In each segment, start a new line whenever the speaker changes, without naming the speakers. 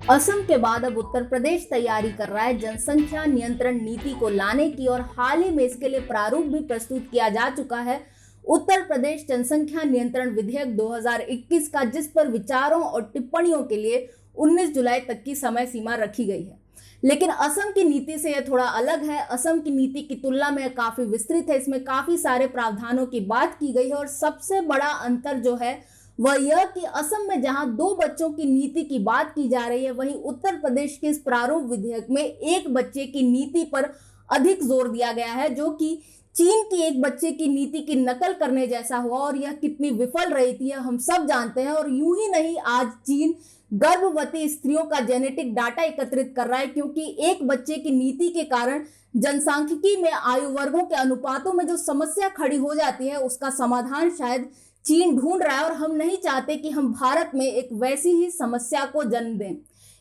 असम के बाद अब उत्तर प्रदेश तैयारी कर रहा है जनसंख्या नियंत्रण नीति को लाने की और हाल ही में इसके लिए प्रारूप भी प्रस्तुत किया जा चुका है। उत्तर प्रदेश जनसंख्या नियंत्रण विधेयक 2021 का, जिस पर विचारों और टिप्पणियों के लिए 19 जुलाई तक की समय सीमा रखी गई है। लेकिन असम की नीति से यह थोड़ा अलग है। असम की नीति की तुलना में काफी विस्तृत है, इसमें काफी सारे प्रावधानों की बात की गई है और सबसे बड़ा अंतर जो है वह यह कि असम में जहां 2 बच्चों की नीति की बात की जा रही है, वहीं उत्तर प्रदेश के इस प्रारूप विधेयक में 1 बच्चे की नीति पर अधिक जोर दिया गया है, जो कि चीन की 1 बच्चे की नीति की नकल करने जैसा हुआ और यह कितनी विफल रही थी हम सब जानते हैं। और यूं ही नहीं, आज चीन गर्भवती स्त्रियों का जेनेटिक डाटा एकत्रित कर रहा है, क्योंकि 1 बच्चे की नीति के कारण जनसांख्यिकी में आयु वर्गों के अनुपातों में जो समस्या खड़ी हो जाती है, उसका समाधान शायद चीन ढूंढ रहा है और हम नहीं चाहते कि हम भारत में एक वैसी ही समस्या को जन्म दें।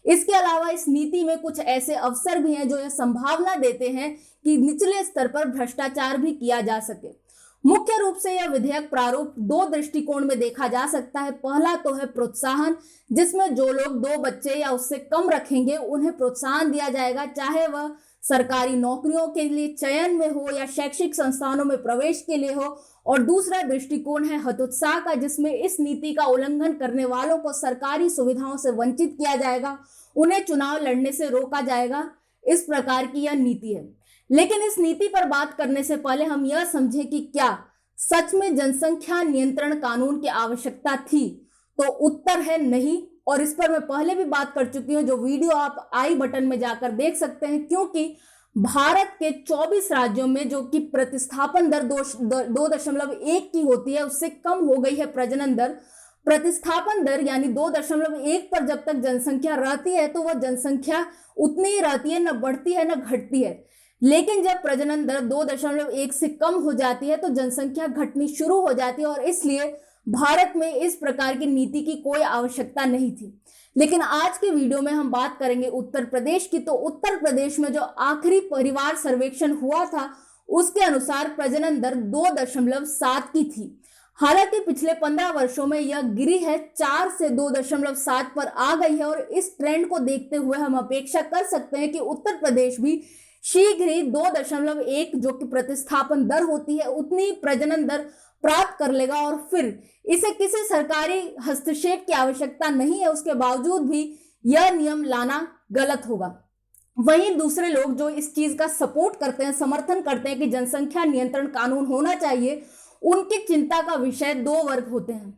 इसके अलावा इस नीति में कुछ ऐसे अवसर भी हैं जो यह संभावना देते हैं कि निचले स्तर पर भ्रष्टाचार भी किया जा सके। मुख्य रूप से यह विधेयक प्रारूप 2 दृष्टिकोण में देखा जा सकता है। पहला तो है प्रोत्साहन, जिसमें जो लोग 2 बच्चे या उससे कम रखेंगे उन्हें प्रोत्साहन दिया जाएगा, चाहे वह सरकारी नौकरियों के लिए चयन में हो या शैक्षिक संस्थानों में प्रवेश के लिए हो। और दूसरा दृष्टिकोण है हतोत्साह का, जिसमें इस नीति का उल्लंघन करने वालों को सरकारी सुविधाओं से वंचित किया जाएगा, उन्हें चुनाव लड़ने से रोका जाएगा। इस प्रकार की यह नीति है। लेकिन इस नीति पर बात करने से पहले हम यह समझें कि क्या सच में जनसंख्या नियंत्रण कानून की आवश्यकता थी? तो उत्तर है नहीं, और इस पर मैं पहले भी बात कर चुकी हूं, जो वीडियो आप आई बटन में जाकर देख सकते हैं। क्योंकि भारत के 24 राज्यों में जो कि प्रतिस्थापन दर 2.1 की होती है, उससे कम हो गई है प्रजनन दर। प्रतिस्थापन दर यानी 2.1 पर जब तक जनसंख्या रहती है तो वह जनसंख्या उतनी ही रहती है, न बढ़ती है न घटती है। लेकिन जब प्रजनन दर 2.1 से कम हो जाती है तो जनसंख्या घटनी शुरू हो जाती है, और इसलिए भारत में इस प्रकार की नीति की कोई आवश्यकता नहीं थी। लेकिन आज के वीडियो में हम बात करेंगे उत्तर प्रदेश की। तो उत्तर प्रदेश में जो आखिरी परिवार सर्वेक्षण हुआ था, उसके अनुसार प्रजनन दर 2.7 की थी। हालांकि पिछले 15 वर्षों में यह गिरी है, 4 से 2.7 पर आ गई है। और इस ट्रेंड को देखते हुए हम अपेक्षा कर सकते हैं कि उत्तर प्रदेश भी शीघ्र ही 2.1 जो कि प्रतिस्थापन दर होती है, उतनी प्रजनन दर प्राप्त कर लेगा। और फिर इसे किसी सरकारी हस्तक्षेप की आवश्यकता नहीं है, उसके बावजूद भी यह नियम लाना गलत होगा। वहीं दूसरे लोग जो इस चीज का सपोर्ट करते हैं, समर्थन करते हैं कि जनसंख्या नियंत्रण कानून होना चाहिए, उनकी चिंता का विषय 2 वर्ग होते हैं।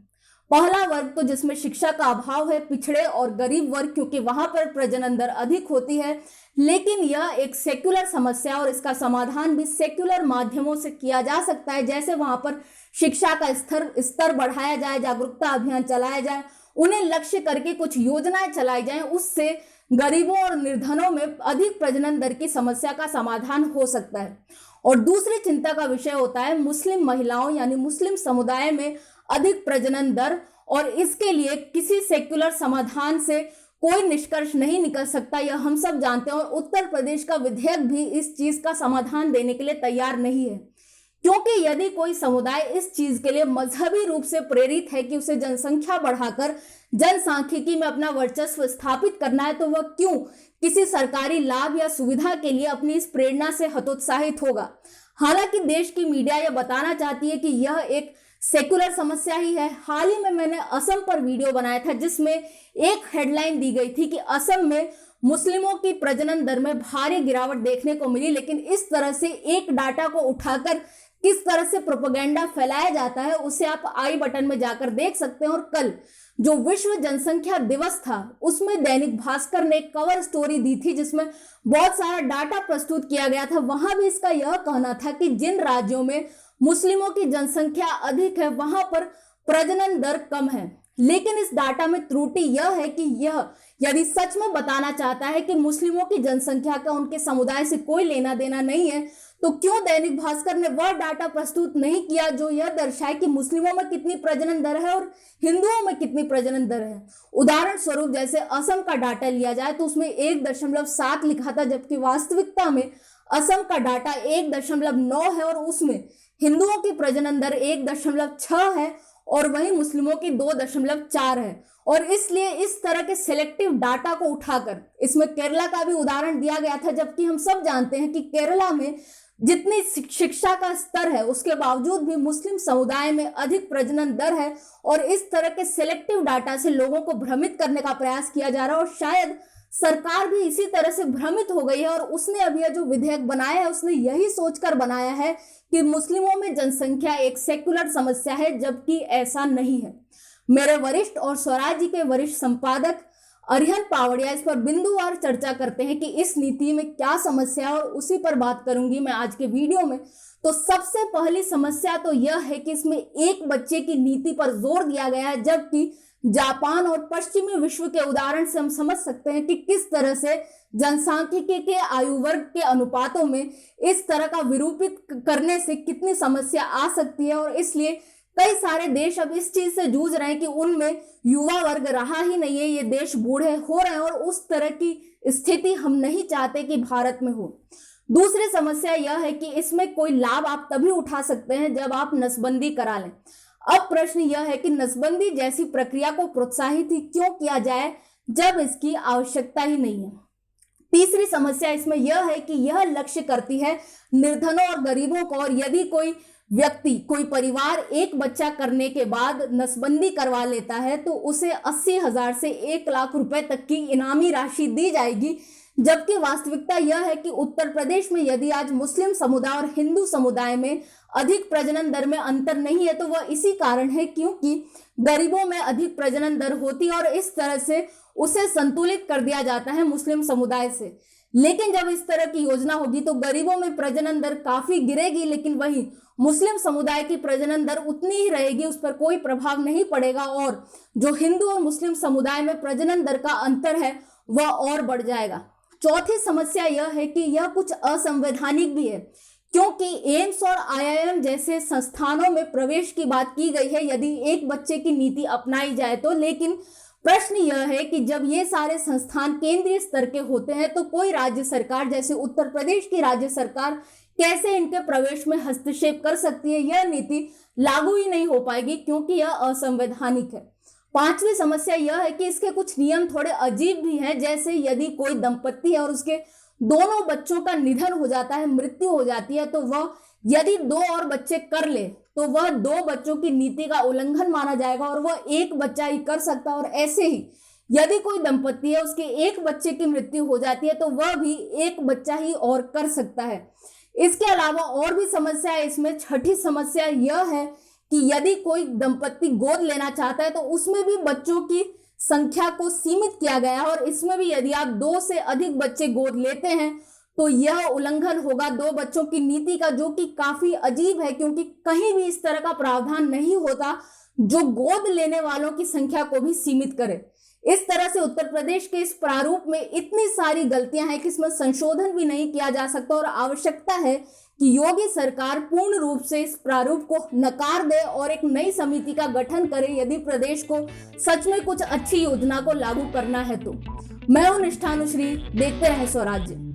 पहला वर्ग तो जिसमें शिक्षा का अभाव है, पिछड़े और गरीब वर्ग, क्योंकि वहां पर प्रजनन दर अधिक होती है। लेकिन यह एक सेक्युलर समस्या और इसका समाधान भी सेक्युलर माध्यमों से किया जा सकता है, जैसे वहां पर शिक्षा का स्तर बढ़ाया जाए, जागरूकता अभियान चलाया जाए, उन्हें लक्ष्य करके कुछ योजनाएं चलाई जाएं, उससे गरीबों और निर्धनों में अधिक प्रजनन दर की समस्या का समाधान हो सकता है। और दूसरी चिंता का विषय होता है मुस्लिम महिलाओं यानी मुस्लिम समुदाय में अधिक प्रजनन दर, और इसके लिए किसी सेक्युलर समाधान से कोई निष्कर्ष नहीं निकल सकता, यह हम सब जानते हैं। और उत्तर प्रदेश का विधेयक भी इस चीज का समाधान देने के लिए तैयार नहीं है, क्योंकि यदि कोई समुदाय इस चीज के लिए मजहबी रूप से प्रेरित है कि उसे जनसंख्या बढ़ाकर जनसांख्यिकी में अपना वर्चस्व स्थापित करना है, तो वह क्यों किसी सरकारी लाभ या सुविधा के लिए अपनी इस प्रेरणा से हतोत्साहित होगा। हालांकि देश की मीडिया यह बताना चाहती है कि यह एक सेकुलर समस्या ही है। हाल ही में मैंने असम पर वीडियो बनाया था, जिसमें एक हेडलाइन दी गई थी कि असम में मुस्लिमों की प्रजनन दर में भारी गिरावट देखने को मिली। लेकिन इस तरह से एक डाटा को उठाकर किस तरह से प्रोपेगेंडा फैलाया जाता है, उसे आप आई बटन में जाकर देख सकते हैं। और कल जो विश्व जनसंख्या दिवस था, उसमें दैनिक भास्कर ने एक कवर स्टोरी दी थी, जिसमें बहुत सारा डाटा प्रस्तुत किया गया था। वहां भी इसका यह कहना था कि जिन राज्यों में मुस्लिमों की जनसंख्या अधिक है, वहां पर प्रजनन दर कम है। लेकिन इस डाटा में त्रुटि यह है कि यह यदि सच में बताना चाहता है कि मुस्लिमों की जनसंख्या का उनके समुदाय से कोई लेना देना नहीं है, तो क्यों दैनिक भास्कर ने वह डाटा प्रस्तुत नहीं किया जो यह दर्शाए कि मुस्लिमों में कितनी प्रजनन दर है और हिंदुओं में कितनी प्रजनन दर है। उदाहरण स्वरूप जैसे असम का डाटा लिया जाए तो उसमें 1.7 लिखा था, जबकि वास्तविकता में असम का डाटा 1.9 है और उसमें हिंदुओं की प्रजनन दर 1.6 है और वहीं मुस्लिमों की 2.4 है। और इसलिए इस तरह के सिलेक्टिव डाटा को उठाकर इसमें केरला का भी उदाहरण दिया गया था, जबकि हम सब जानते हैं कि केरला में जितनी शिक्षा का स्तर है उसके बावजूद भी मुस्लिम समुदाय में अधिक प्रजनन दर है। और इस तरह के सिलेक्टिव डाटा से लोगों को भ्रमित करने का प्रयास किया जा रहा है और शायद सरकार भी इसी तरह से भ्रमित हो गई है और उसने अभी जो विधेयक बनाया है उसने यही सोचकर बनाया है कि मुस्लिमों में जनसंख्या एक सेक्युलर समस्या है, जबकि ऐसा नहीं है। मेरे वरिष्ठ और स्वराज के वरिष्ठ संपादक अरिहंत पावड़िया इस पर बिंदुवार चर्चा करते हैं कि इस नीति में क्या समस्या है और उसी पर बात करूंगी मैं आज के वीडियो में। तो सबसे पहली समस्या तो यह है कि इसमें एक बच्चे की नीति पर जोर दिया गया है, जबकि जापान और पश्चिमी विश्व के उदाहरण से हम समझ सकते हैं कि किस तरह से जनसांख्यिकी के आयु वर्ग के अनुपातों में इस तरह का विरूपित करने से कितनी समस्या आ सकती है। और इसलिए कई सारे देश अब इस चीज से जूझ रहे हैं कि उनमें युवा वर्ग रहा ही नहीं है, ये देश बूढ़े हो रहे हैं और उस तरह की स्थिति हम नहीं चाहते कि भारत में हो। दूसरी समस्या यह है कि इसमें कोई लाभ आप तभी उठा सकते हैं जब आप नसबंदी करा लें। अब प्रश्न यह है कि नसबंदी जैसी प्रक्रिया को प्रोत्साहित ही क्यों किया जाए जब इसकी आवश्यकता ही नहीं है। तीसरी समस्या इसमें यह है कि यह लक्ष्य करती है निर्धनों और गरीबों को, और यदि कोई व्यक्ति कोई परिवार एक बच्चा करने के बाद नसबंदी करवा लेता है तो उसे 80,000 से 1 लाख रुपए तक की इनामी राशि दी जाएगी, जबकि वास्तविकता यह है कि उत्तर प्रदेश में यदि आज मुस्लिम समुदाय और हिंदू समुदाय में अधिक प्रजनन दर में अंतर नहीं है तो वह इसी कारण है क्योंकि गरीबों में अधिक प्रजनन दर होती है और इस तरह से उसे संतुलित कर दिया जाता है मुस्लिम समुदाय से। लेकिन जब इस तरह की योजना होगी तो गरीबों में प्रजनन दर काफी गिरेगी, लेकिन वहीं मुस्लिम समुदाय की प्रजनन दर उतनी ही रहेगी, उस पर कोई प्रभाव नहीं पड़ेगा और जो हिंदू और मुस्लिम समुदाय में प्रजनन दर का अंतर है वह और बढ़ जाएगा। चौथी समस्या यह है कि यह कुछ असंवैधानिक भी है, क्योंकि एम्स और IIM जैसे संस्थानों में प्रवेश की बात की गई है यदि एक बच्चे की नीति अपनाई जाए तो। लेकिन प्रश्न यह है कि जब ये सारे संस्थान केंद्रीय स्तर के होते हैं तो कोई राज्य सरकार जैसे उत्तर प्रदेश की राज्य सरकार कैसे इनके प्रवेश में हस्तक्षेप कर सकती है। यह नीति लागू ही नहीं हो पाएगी क्योंकि यह असंवैधानिक है। पांचवी समस्या यह है कि इसके कुछ नियम थोड़े अजीब भी हैं, जैसे यदि कोई दंपत्ति है और उसके दोनों बच्चों का निधन हो जाता है, मृत्यु हो जाती है, तो वह यदि 2 और बच्चे कर ले तो वह 2 बच्चों की नीति का उल्लंघन माना जाएगा और वह 1 बच्चा ही कर सकता है। और ऐसे ही यदि कोई दंपत्ति है उसके 1 बच्चे की मृत्यु हो जाती है तो वह भी 1 बच्चा ही और कर सकता है। इसके अलावा और भी समस्या है इसमें। छठी समस्या यह है कि यदि कोई दंपत्ति गोद लेना चाहता है तो उसमें भी बच्चों की संख्या को सीमित किया गया है और इसमें भी यदि आप 2 से अधिक बच्चे गोद लेते हैं तो यह उल्लंघन होगा 2 बच्चों की नीति का, जो कि काफी अजीब है क्योंकि कहीं भी इस तरह का प्रावधान नहीं होता जो गोद लेने वालों की संख्या को भी सीमित करे। इस तरह से उत्तर प्रदेश के इस प्रारूप में इतनी सारी गलतियां हैं कि इसमें संशोधन भी नहीं किया जा सकता और आवश्यकता है कि योगी सरकार पूर्ण रूप से इस प्रारूप को नकार दे और एक नई समिति का गठन करे यदि प्रदेश को सच में कुछ अच्छी योजना को लागू करना है तो। मैं हूं निष्ठा अनुश्री, देखते रहे स्वराज्य।